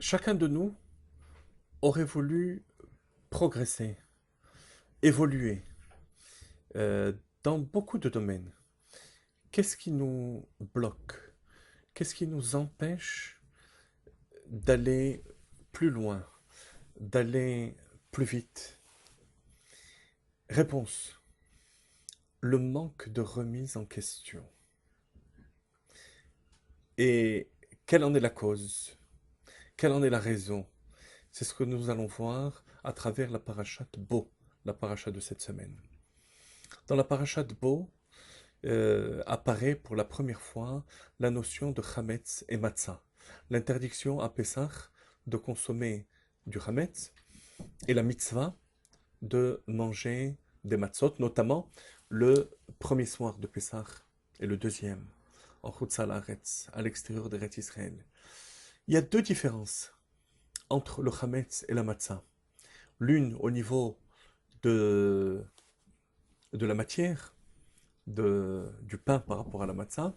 Chacun de nous aurait voulu progresser, évoluer euh, dans beaucoup de domaines. Qu'est-ce qui nous bloque? Qu'est-ce qui nous empêche d'aller plus loin, d'aller plus vite? Réponse, le manque de remise en question. Et quelle en est la cause? Quelle en est la raison? C'est ce que nous allons voir à travers la parachate Bo, la parachate de cette semaine. Dans la parachate Bo, apparaît pour la première fois la notion de Hametz et Matzah, l'interdiction à Pessah de consommer du Hametz et la mitzvah de manger des matzot, notamment le premier soir de Pessah et le deuxième, en Chutz La'aretz, à l'extérieur d'Eretz Israël. Il y a deux différences entre le Hametz et la matzah. L'une au niveau de, de la matière, du pain par rapport à la matzah,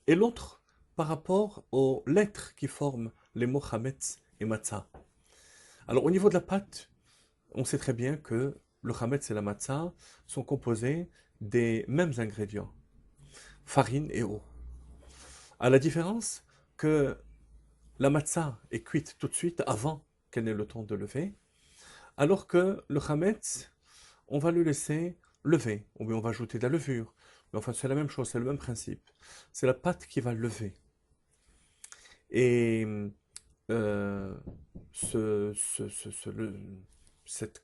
et l'autre par rapport aux lettres qui forment les mots Hametz et Matzah. Alors au niveau de la pâte, on sait très bien que le Hametz et la Matzah sont composés des mêmes ingrédients, farine et eau. À la différence que la Matzah est cuite tout de suite avant qu'elle n'ait le temps de lever, alors que le Hametz, on va le laisser lever, ou bien on va ajouter de la levure. Mais enfin, c'est la même chose, c'est le même principe. C'est la pâte qui va lever. Et euh, cette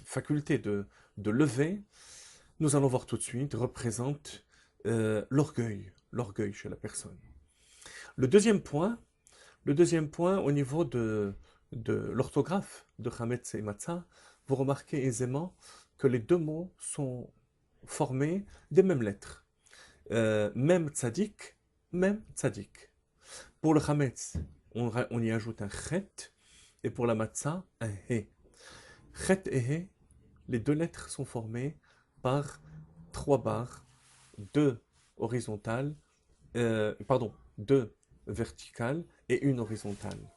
faculté de lever, nous allons voir tout de suite, représente l'orgueil chez la personne. Le deuxième point, le deuxième point au niveau de l'orthographe de Hametz et Matzah, vous remarquez aisément que les deux mots sont formés des mêmes lettres. Même tzadik, même tzadik. Pour le Hametz, on y ajoute un chet, et pour la matzah, un he. Chet et he, les deux lettres sont formées par trois barres, deux horizontales, deux verticales et une horizontale.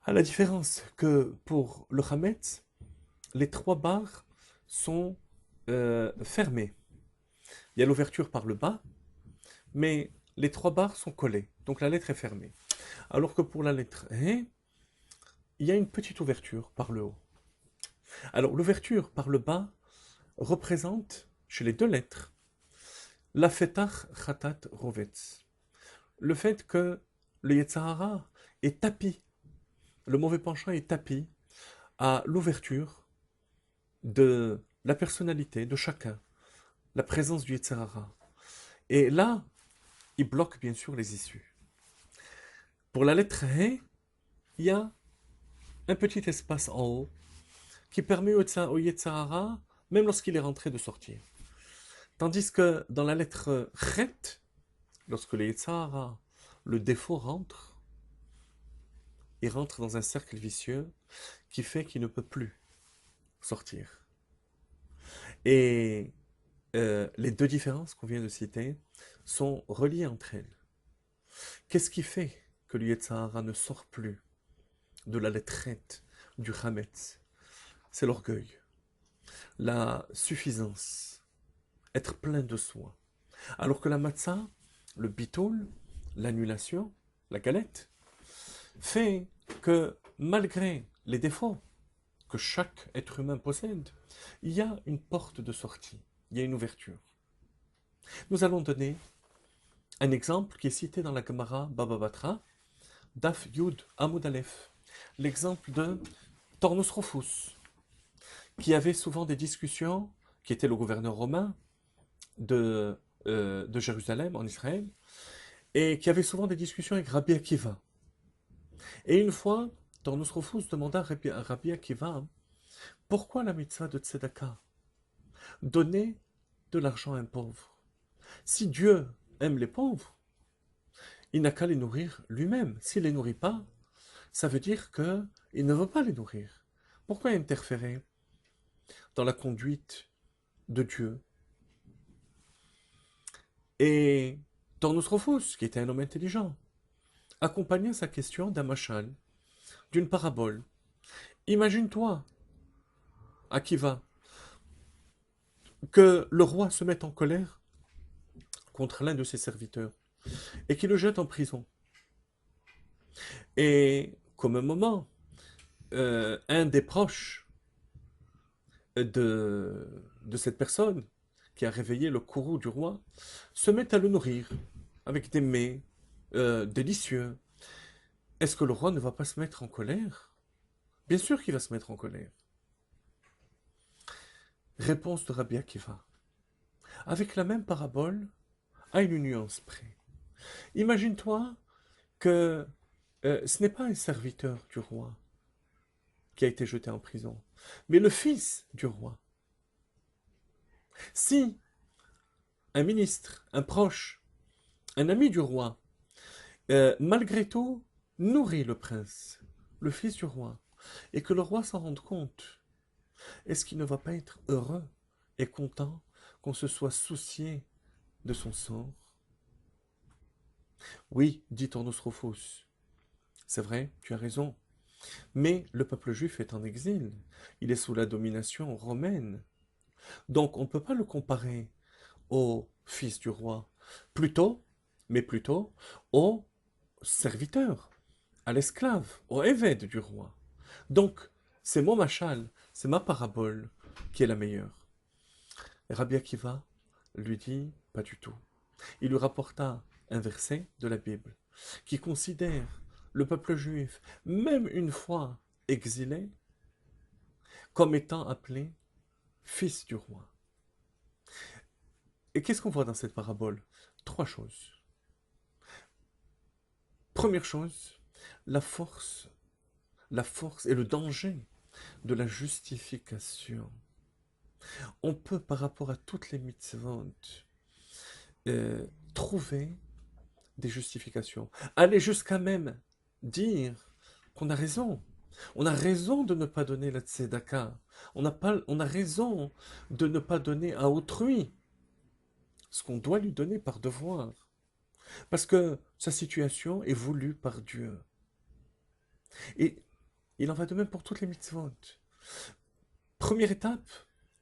À la différence que pour le Hametz, les trois barres sont fermées. Il y a l'ouverture par le bas, mais les trois barres sont collées, donc la lettre est fermée. Alors que pour la lettre He, il y a une petite ouverture par le haut. Alors l'ouverture par le bas représente, chez les deux lettres, la fetach chatat rovetz. Le fait que le Yetzirah est tapi, le mauvais penchant est tapi à l'ouverture de la personnalité de chacun, la présence du Yetzirah. Et là, il bloque bien sûr les issues. Pour la lettre He, il y a un petit espace en haut qui permet au Yetzirah, même lorsqu'il est rentré, de sortir. Tandis que dans la lettre Chet, lorsque le Yetzirah, le défaut rentre, il rentre dans un cercle vicieux qui fait qu'il ne peut plus sortir. Et les deux différences qu'on vient de citer sont reliées entre elles. Qu'est-ce qui fait que le Yetzirah ne sort plus de la lettre Chet, du Hametz? C'est l'orgueil, la suffisance, être plein de soi. Alors que la matzah, le bitoul, l'annulation, la galette, fait que malgré les défauts que chaque être humain possède, il y a une porte de sortie, il y a une ouverture. Nous allons donner un exemple qui est cité dans la Gemara Baba Batra, Daf Yud Amud Aleph, l'exemple de Tornus Rufus, qui avait souvent des discussions, qui était le gouverneur romain de Jérusalem en Israël, et qui avait souvent des discussions avec Rabbi Akiva. Et une fois, Tornus Rufus demanda à Rabbi Akiva pourquoi la mitzvah de Tzedaka? Donner de l'argent à un pauvre. Si Dieu aime les pauvres, il n'a qu'à les nourrir lui-même. S'il ne les nourrit pas, ça veut dire qu'il ne veut pas les nourrir. Pourquoi interférer dans la conduite de Dieu? Et Tornus Rufus, qui était un homme intelligent, accompagna sa question d'un machal. d'une parabole. Imagine-toi, Akiva, que le roi se mette en colère contre l'un de ses serviteurs et qu'il le jette en prison. Et comme un moment, un des proches de cette personne qui a réveillé le courroux du roi se met à le nourrir avec des mets délicieux. Est-ce que le roi ne va pas se mettre en colère? Bien sûr qu'il va se mettre en colère. Réponse de Rabbi Akiva. Avec la même parabole, à une nuance près. Imagine-toi que ce n'est pas un serviteur du roi qui a été jeté en prison, mais le fils du roi. Si un ministre, un proche, un ami du roi, malgré tout, nourrit le prince, le fils du roi, et que le roi s'en rende compte, est-ce qu'il ne va pas être heureux et content qu'on se soit soucié de son sort? Oui, dit Ornostrophos, c'est vrai, tu as raison, mais le peuple juif est en exil, il est sous la domination romaine, donc on ne peut pas le comparer au fils du roi, plutôt, mais plutôt au serviteur, à l'esclave, au évêque du roi. Donc, c'est mon machal, c'est ma parabole qui est la meilleure. Et Rabbi Akiva lui dit, pas du tout. Il lui rapporta un verset de la Bible qui considère le peuple juif, même une fois exilé, comme étant appelé fils du roi. Et qu'est-ce qu'on voit dans cette parabole? Trois choses. Première chose, la force et le danger de la justification. On peut, par rapport à toutes les mitzvot, trouver des justifications. Aller jusqu'à même dire qu'on a raison. On a raison de ne pas donner la tzedaka. On a raison de ne pas donner à autrui ce qu'on doit lui donner par devoir. Parce que sa situation est voulue par Dieu. Et il en va de même pour toutes les mitzvot. Première étape,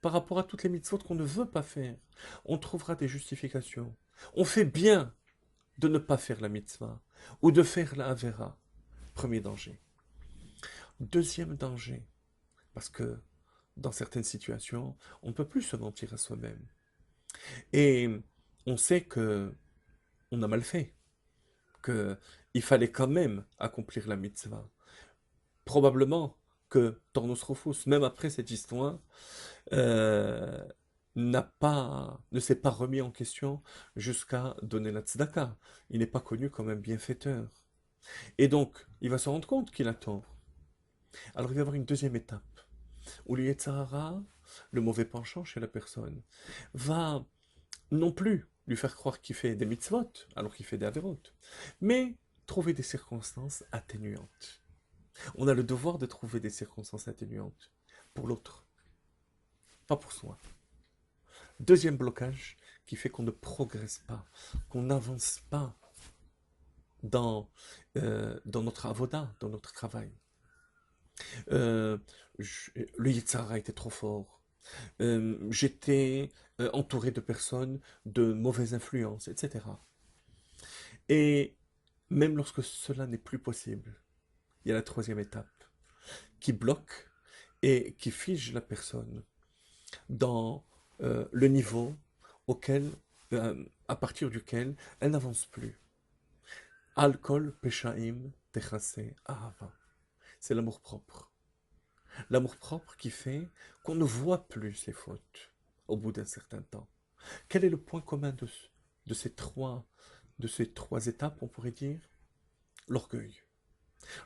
par rapport à toutes les mitzvot qu'on ne veut pas faire, on trouvera des justifications. On fait bien de ne pas faire la mitzvah ou de faire la avera. Premier danger. Deuxième danger, parce que dans certaines situations, on ne peut plus se mentir à soi-même. Et on sait que on a mal fait, qu'il fallait quand même accomplir la mitzvah. Probablement que Tornosrophos, même après cette histoire, euh, ne s'est pas remis en question jusqu'à donner la tzedaka. Il n'est pas connu comme un bienfaiteur. Et donc, il va se rendre compte qu'il a tort. Alors, il va y avoir une deuxième étape, où le Yetzer Hara, le mauvais penchant chez la personne, va non plus lui faire croire qu'il fait des mitzvot, alors qu'il fait des averot, mais trouver des circonstances atténuantes. On a le devoir de trouver des circonstances atténuantes pour l'autre, pas pour soi. Deuxième blocage qui fait qu'on ne progresse pas, qu'on n'avance pas dans notre avoda, dans notre travail. Euh, le Yetzer Hara était trop fort. J'étais entouré de personnes de mauvaise influence, etc. Et même lorsque cela n'est plus possible, il y a la troisième étape qui bloque et qui fige la personne dans le niveau auquel, à partir duquel elle n'avance plus. Alcool, peshaim, techase, ahava. C'est l'amour propre. L'amour propre qui fait qu'on ne voit plus ses fautes au bout d'un certain temps. Quel est le point commun de ces trois étapes, on pourrait dire? L'orgueil.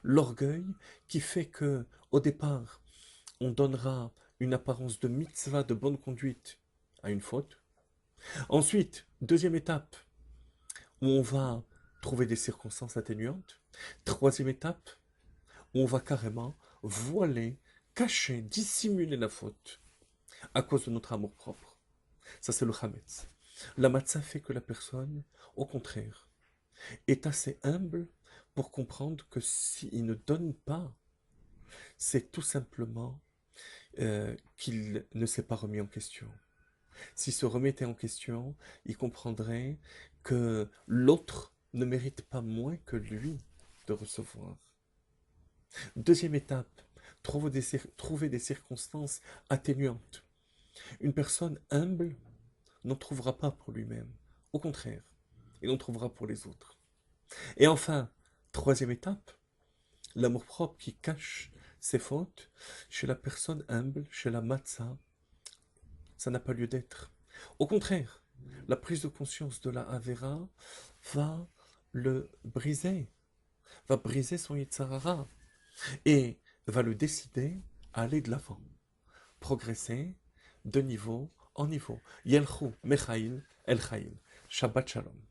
L'orgueil qui fait que, au départ, on donnera une apparence de mitzvah, de bonne conduite à une faute. Ensuite, deuxième étape, où on va trouver des circonstances atténuantes. Troisième étape, où on va carrément voiler, cacher, dissimuler la faute à cause de notre amour-propre. Ça, c'est le chametz. La matzah fait que la personne, au contraire, est assez humble pour comprendre que s'il ne donne pas c'est tout simplement qu'il ne s'est pas remis en question. S'il se remettait en question, il comprendrait que l'autre ne mérite pas moins que lui de recevoir. Deuxième étape, trouver des circonstances atténuantes. Une personne humble n'en trouvera pas pour lui-même. Au contraire, il en trouvera pour les autres. Et enfin, troisième étape, l'amour-propre qui cache ses fautes chez la personne humble, chez la matzah, ça n'a pas lieu d'être. Au contraire, la prise de conscience de la Avera va le briser, va briser son Yitzhara et va le décider à aller de l'avant, progresser de niveau en niveau. Yelchou Mechaïl El Chaïl. Shabbat Shalom.